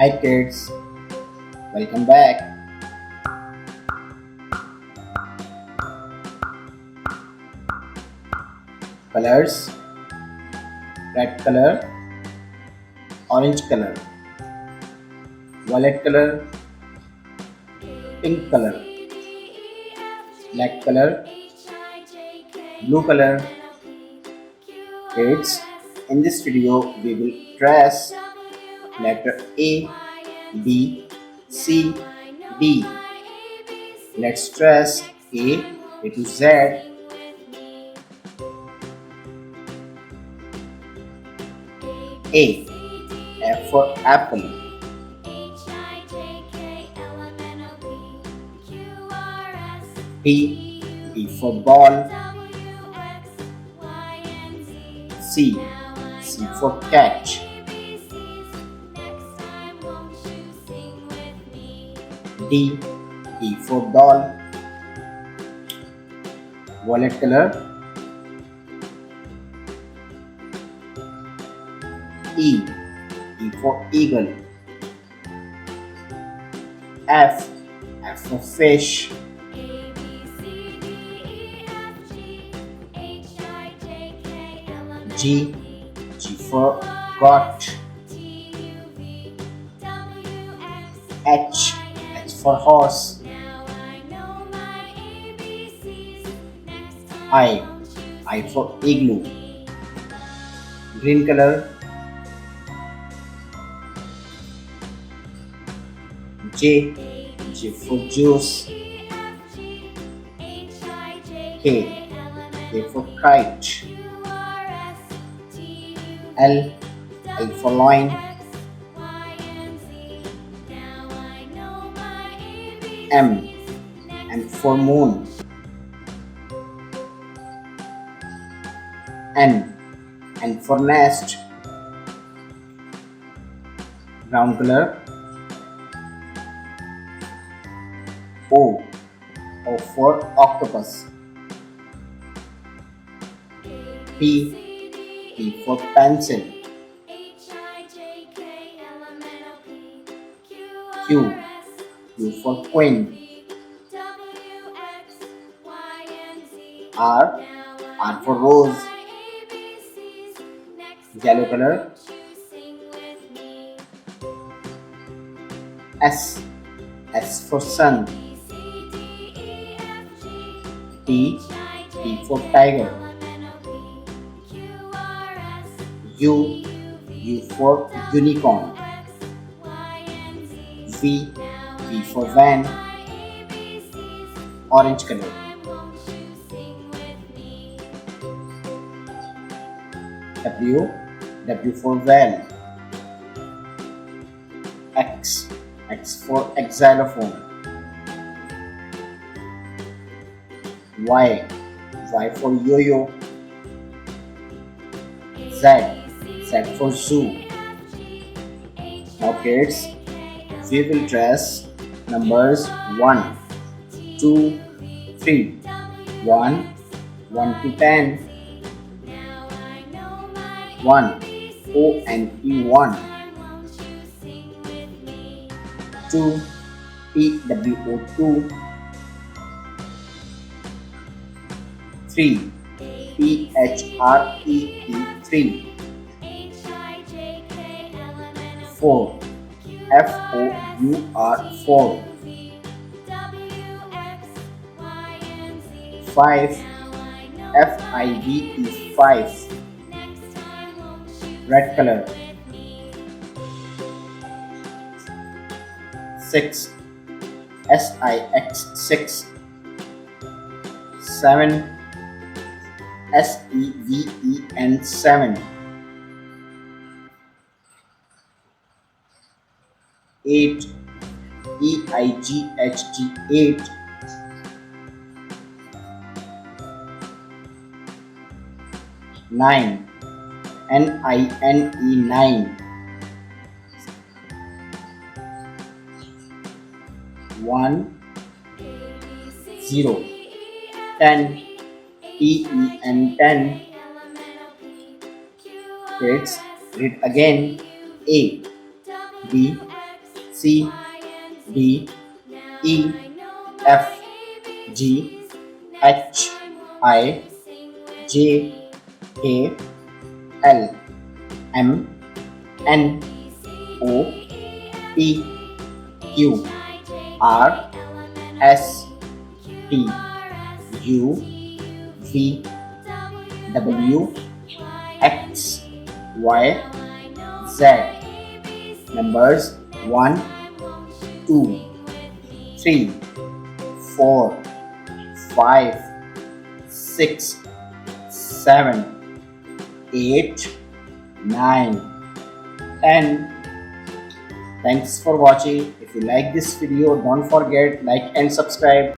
Hi kids, welcome back. Colors: red color, orange color, violet color, pink color, black color, blue color. Kids, in this video we will trace letter A, B, C, D. Let's trace A to Z. A. F for apple. B. B for ball. C. C for cat. D. D for doll. Violet color. E. E for eagle. F. F for fish. G. G for goat. H. H for horse. I for igloo. Green color. J. J for juice. K. K for kite. L. L for lion. M. M for moon. N. N for nest. Brown color. O. O for octopus. P. P for pencil. Q. Q for queen. R. R for rose. Yellow color. S. S for sun. T. T for tiger. U. U for unicorn. V. V for van. Orange color. W. W for whale. X. X for xylophone. Y. Y for yo-yo. Z. Z for zoo. Now kids, we will trace numbers 1, 2, 3. 1, 1 to 10. 1. O and E 1. 2. P W O 2. 3. P H R E E 3. 4. F O U R 4. 5. F I V E 5. Red color. 6. S I X 6. 7. S E V E N 7. 8. E I G H T 8. 9. N I N E 9. 1, 0. 10. T E N 10. Kids, read again. A, B, C, D, E, F, G, H, I, J, K, L, M, N, O, P, Q, R, S, T, U, V, W, X, Y, Z. Numbers 1, 2, 3, 4, 5, 6, 7, 8, 9, 10. Thanks for watching. If you like this video, don't forget like and subscribe.